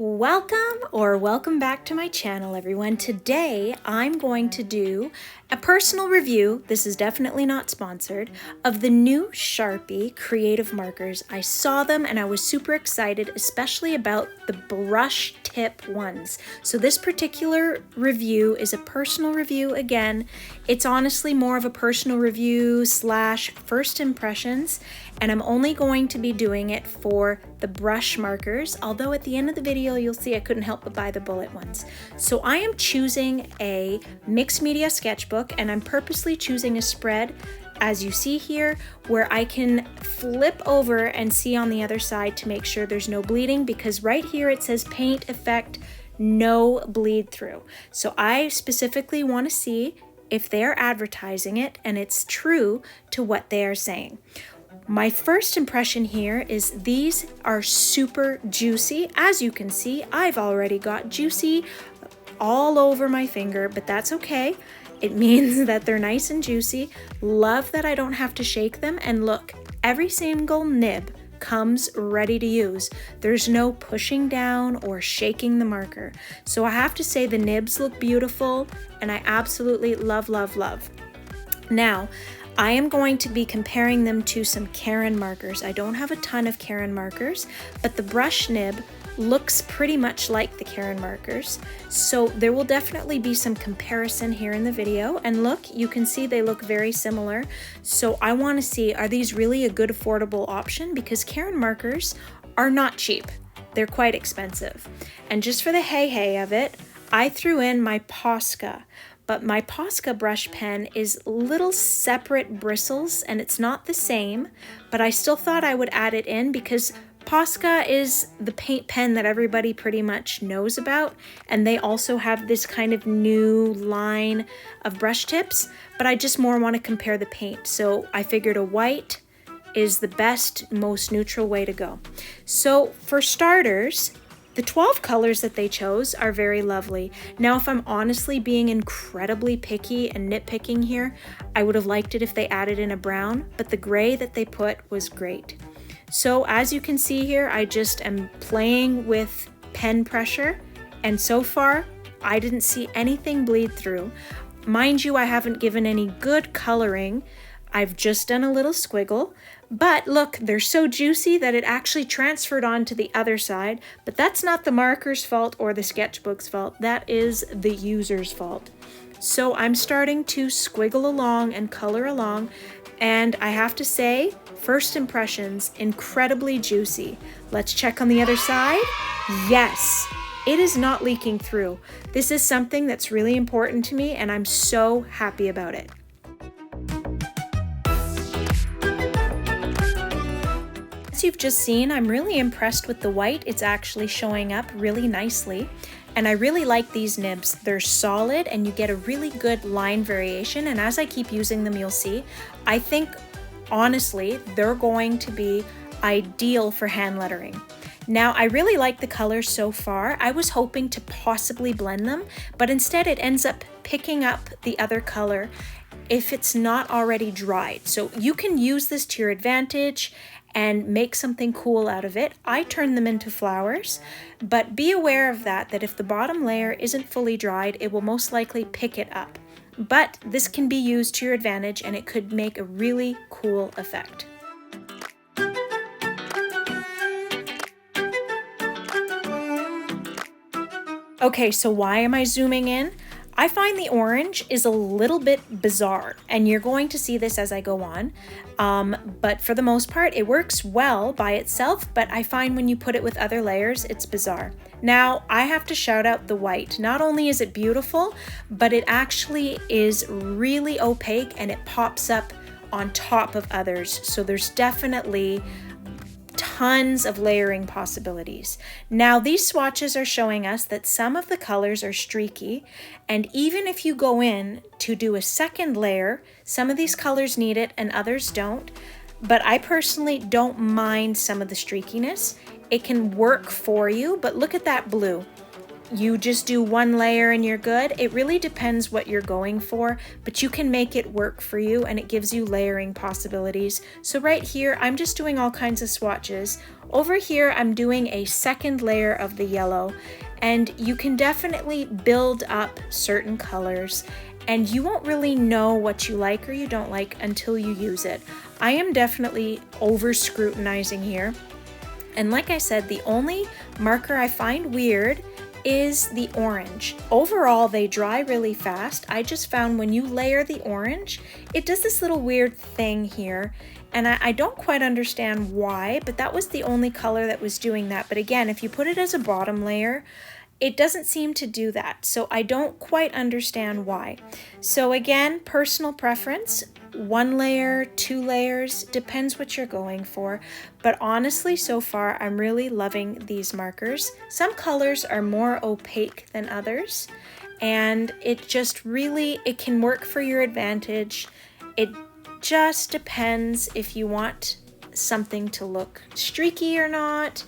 Welcome back to my channel, everyone. Today I'm going to do a personal review, this is definitely not sponsored, of the new Sharpie Creative Markers. I saw them and I was super excited, especially about the brush tip ones. So this particular review is a personal review again. It's honestly more of a personal review slash first impressions, and I'm only going to be doing it for the brush markers, although at the end of the video you'll see I couldn't help but buy the bullet ones. So I am choosing a mixed media sketchbook, and I'm purposely choosing a spread, as you see here, where I can flip over and see on the other side to make sure there's no bleeding, because right here it says paint effect, no bleed through. So I specifically want to see if they're advertising it and it's true to what they are saying. My first impression here is these are super juicy. As you can see, I've already got juicy all over my finger, but that's okay. It means that they're nice and juicy. Love that I don't have to shake them. And look, every single nib comes ready to use. There's no pushing down or shaking the marker. So I have to say the nibs look beautiful and I absolutely love. Now, I am going to be comparing them to some Karin markers. I don't have a ton of Karin markers, but the brush nib looks pretty much like the Karin markers. So there will definitely be some comparison here in the video. And look, you can see they look very similar. So I want to see, are these really a good affordable option? Because Karin markers are not cheap. They're quite expensive. And just for the hey of it, I threw in my Posca. But my Posca brush pen is little separate bristles and it's not the same, but I still thought I would add it in because Posca is the paint pen that everybody pretty much knows about, and they also have this kind of new line of brush tips, but I just more want to compare the paint. So I figured a white is the best, most neutral way to go. So for starters, the 12 colors that they chose are very lovely. Now, if I'm honestly being incredibly picky and nitpicking here, I would have liked it if they added in a brown, but the gray that they put was great. So as you can see here, I just am playing with pen pressure, and so far, I didn't see anything bleed through. Mind you, I haven't given any good coloring. I've just done a little squiggle, but look, they're so juicy that it actually transferred onto the other side, but that's not the marker's fault or the sketchbook's fault. That is the user's fault. So I'm starting to squiggle along and color along, and I have to say, first impressions, incredibly juicy. Let's check on the other side. Yes, it is not leaking through. This is something that's really important to me, and I'm so happy about it. As you've just seen, I'm really impressed with the white. It's actually showing up really nicely. And I really like these nibs. They're solid and you get a really good line variation. And as I keep using them, you'll see, I think honestly, they're going to be ideal for hand lettering. Now, I really like the colors so far. I was hoping to possibly blend them, but instead it ends up picking up the other color if it's not already dried. So you can use this to your advantage and make something cool out of it. I turn them into flowers, but be aware of that if the bottom layer isn't fully dried, it will most likely pick it up. But this can be used to your advantage and it could make a really cool effect. Okay, so why am I zooming in? I find the orange is a little bit bizarre, and you're going to see this as I go on. But for the most part, it works well by itself, but I find when you put it with other layers, it's bizarre. Now, I have to shout out the white. Not only is it beautiful, but it actually is really opaque and it pops up on top of others. So there's definitely tons of layering possibilities. Now, these swatches are showing us that some of the colors are streaky, and even if you go in to do a second layer, some of these colors need it and others don't. But I personally don't mind some of the streakiness. It can work for you, but look at that blue. You just do one layer and you're good. It really depends what you're going for, but you can make it work for you and it gives you layering possibilities. So right here, I'm just doing all kinds of swatches Over here, I'm doing a second layer of the yellow, and you can definitely build up certain colors, and you won't really know what you like or you don't like until you use it. I am definitely over scrutinizing here. And like I said, the only marker I find weird is the orange. Overall, they dry really fast. I just found when you layer the orange, it does this little weird thing here. And I don't quite understand why, but that was the only color that was doing that. But again, if you put it as a bottom layer, it doesn't seem to do that. So I don't quite understand why. So again, personal preference. 1 layer, 2 layers, depends what you're going for. But honestly, so far, I'm really loving these markers. Some colors are more opaque than others, and it just really, it can work for your advantage. It just depends if you want something to look streaky or not,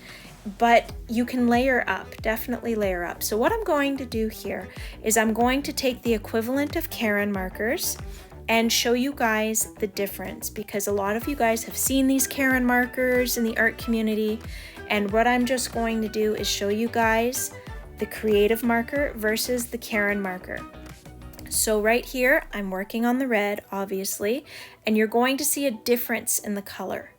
but you can layer up, definitely layer up. So what I'm going to do here is I'm going to take the equivalent of Karin markers and show you guys the difference, because a lot of you guys have seen these Karin markers in the art community, and what I'm just going to do is show you guys the creative marker versus the Karin marker. So right here, I'm working on the red, obviously, and you're going to see a difference in the color.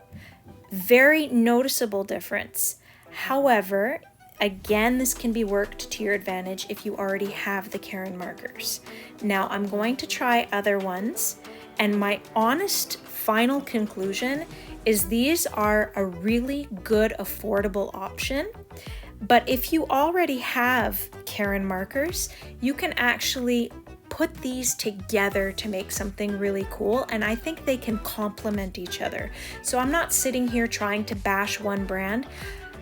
Very noticeable difference. However, again, this can be worked to your advantage if you already have the Karin markers. Now I'm going to try other ones, and my honest final conclusion is these are a really good affordable option. But if you already have Karin markers, you can actually put these together to make something really cool, and I think they can complement each other. So I'm not sitting here trying to bash one brand.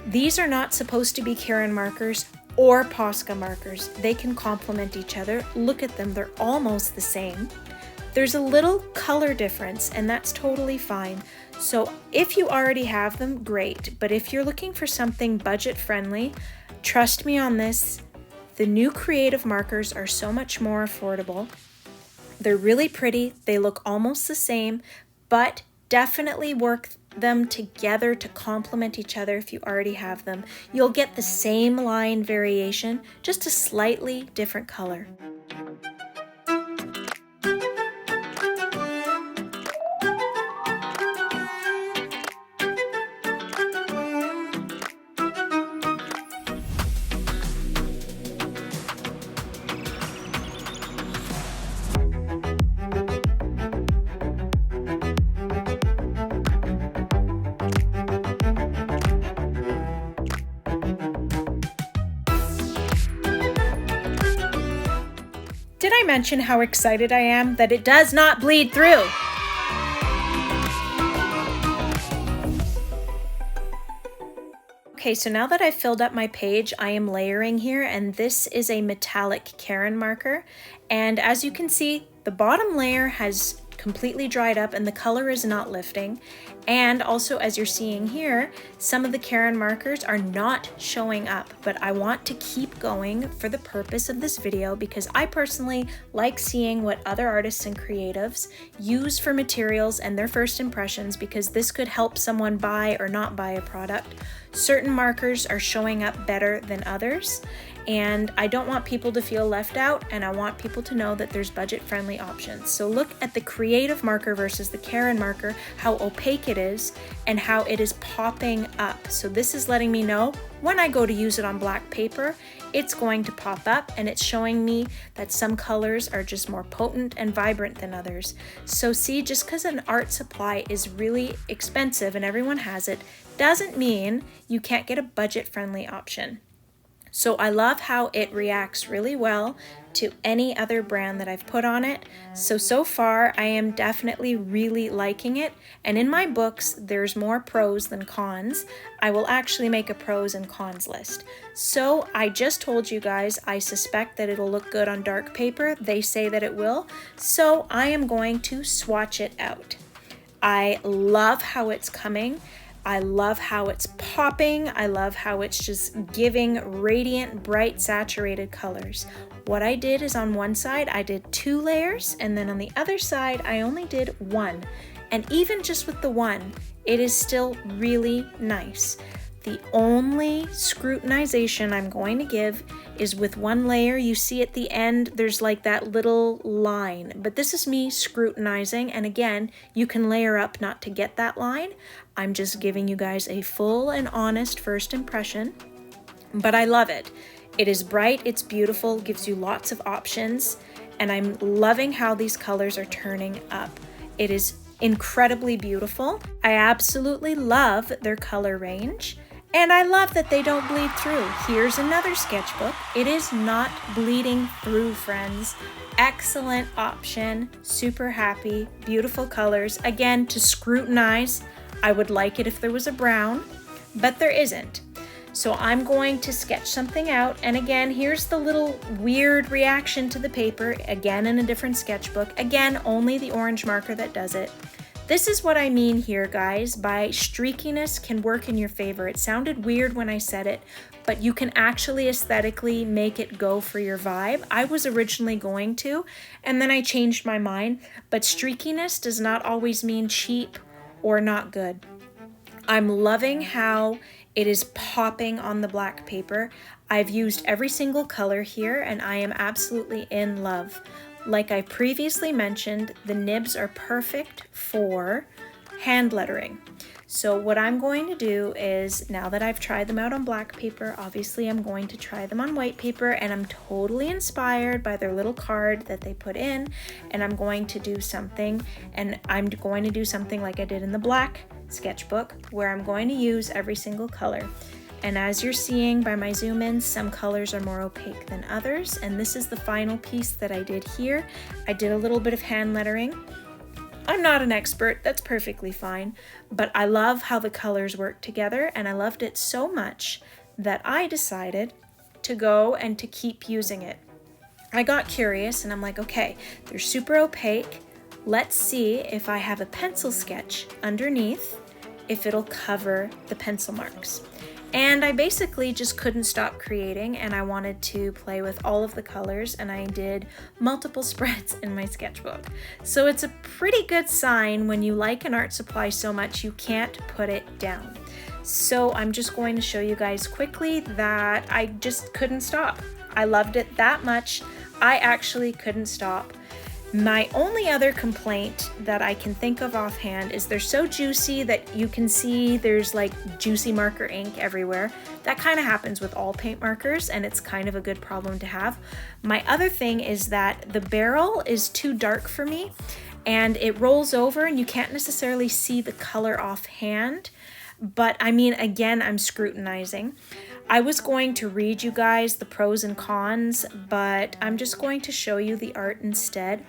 These are not supposed to be Karin markers or Posca markers. They can complement each other. Look at them, they're almost the same. There's a little color difference, and that's totally fine. So if you already have them, great. But if you're looking for something budget friendly, trust me on this, the new creative markers are so much more affordable. They're really pretty, they look almost the same, but definitely work them together to complement each other if you already have them. You'll get the same line variation, just a slightly different color. Did I mention how excited I am that it does not bleed through? Okay, so now that I've filled up my page, I am layering here, and this is a metallic Karin marker. And as you can see, the bottom layer has completely dried up and the color is not lifting. And also, as you're seeing here, some of the Karin markers are not showing up, but I want to keep going for the purpose of this video because I personally like seeing what other artists and creatives use for materials and their first impressions, because this could help someone buy or not buy a product. Certain markers are showing up better than others, and I don't want people to feel left out, and I want people to know that there's budget-friendly options. So look at the creative marker versus the Karin marker, how opaque it is and how it is popping up. So this is letting me know when I go to use it on black paper, it's going to pop up, and it's showing me that some colors are just more potent and vibrant than others. So see, just because an art supply is really expensive and everyone has it, doesn't mean you can't get a budget-friendly option. So I love how it reacts really well to any other brand that I've put on it. So far I am definitely really liking it. And in my books, there's more pros than cons. I will actually make a pros and cons list. So I just told you guys, I suspect that it'll look good on dark paper. They say that it will. So I am going to swatch it out. I love how it's coming. I love how it's popping. I love how it's just giving radiant, bright, saturated colors. What I did is on one side, I did 2 layers, and then on the other side, I only did 1. And even just with the 1, it is still really nice. The only scrutinization I'm going to give is with one layer. You see at the end, there's like that little line, but this is me scrutinizing. And again, you can layer up not to get that line. I'm just giving you guys a full and honest first impression, but I love it. It is bright, it's beautiful, gives you lots of options, and I'm loving how these colors are turning up. It is incredibly beautiful. I absolutely love their color range. And I love that they don't bleed through. Here's another sketchbook. It is not bleeding through, friends. Excellent option, super happy, beautiful colors. Again, to scrutinize, I would like it if there was a brown, but there isn't. So I'm going to sketch something out. And again, here's the little weird reaction to the paper, again in a different sketchbook. Again, only the orange marker that does it. This is what I mean here, guys, by streakiness can work in your favor. It sounded weird when I said it, but you can actually aesthetically make it go for your vibe. I was originally going to, and then I changed my mind, but streakiness does not always mean cheap or not good. I'm loving how it is popping on the black paper. I've used every single color here, and I am absolutely in love. Like I previously mentioned, the nibs are perfect for hand lettering. So what I'm going to do is, now that I've tried them out on black paper, obviously I'm going to try them on white paper, and I'm totally inspired by their little card that they put in, and I'm going to do something, and I'm going to do something like I did in the black sketchbook, where I'm going to use every single color. And as you're seeing by my zoom ins, some colors are more opaque than others. And this is the final piece that I did here. I did a little bit of hand lettering. I'm not an expert, that's perfectly fine, but I love how the colors work together, and I loved it so much that I decided to go and to keep using it. I got curious and I'm like, okay, they're super opaque. Let's see if I have a pencil sketch underneath, if it'll cover the pencil marks. And I basically just couldn't stop creating, and I wanted to play with all of the colors, and I did multiple spreads in my sketchbook. So it's a pretty good sign when you like an art supply so much you can't put it down. So I'm just going to show you guys quickly that I just couldn't stop. I loved it that much. I actually couldn't stop. My only other complaint that I can think of offhand is they're so juicy that you can see there's like juicy marker ink everywhere. That kind of happens with all paint markers, and it's kind of a good problem to have. My other thing is that the barrel is too dark for me, and it rolls over and you can't necessarily see the color offhand. But I mean, again, I'm scrutinizing. I was going to read you guys the pros and cons, but I'm just going to show you the art instead.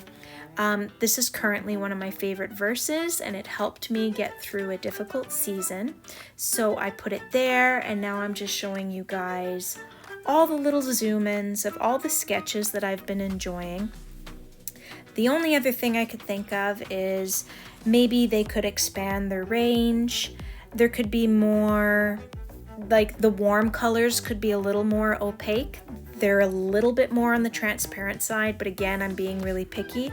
This is currently one of my favorite verses, and it helped me get through a difficult season. So I put it there, and now I'm just showing you guys all the little zoom-ins of all the sketches that I've been enjoying. The only other thing I could think of is maybe they could expand their range. There could be more, like the warm colors could be a little more opaque. They're a little bit more on the transparent side, but again, I'm being really picky.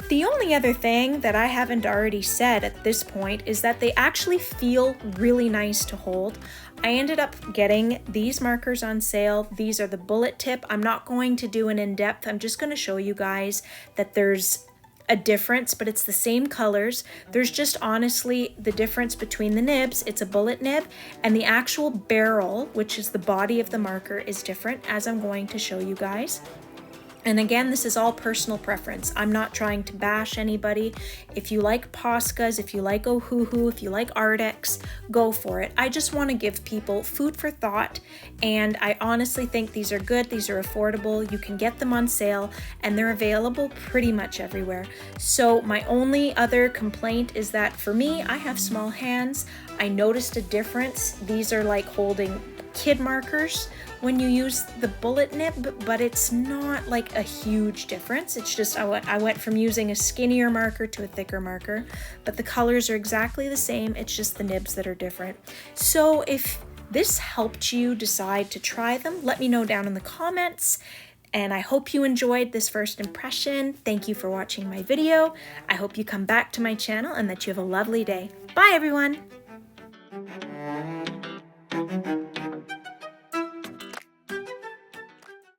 The only other thing that I haven't already said at this point is that they actually feel really nice to hold. I ended up getting these markers on sale. These are the bullet tip. I'm not going to do an in-depth. I'm just going to show you guys that there's a difference, but it's the same colors. There's just honestly the difference between the nibs. It's a bullet nib, and the actual barrel, which is the body of the marker, is different, as I'm going to show you guys. And again, this is all personal preference. I'm not trying to bash anybody. If you like Poscas, if you like Ohuhu, if you like Ardex, go for it. I just want to give people food for thought, and I honestly think these are good. These are affordable. You can get them on sale, and they're available pretty much everywhere. So my only other complaint is that for me, I have small hands. I noticed a difference. These are like holding kid markers when you use the bullet nib, but it's not like a huge difference. It's just I went from using a skinnier marker to a thicker marker, but the colors are exactly the same. It's just the nibs that are different. So if this helped you decide to try them, let me know down in the comments. And I hope you enjoyed this first impression. Thank you for watching my video. I hope you come back to my channel and that you have a lovely day. Bye, everyone.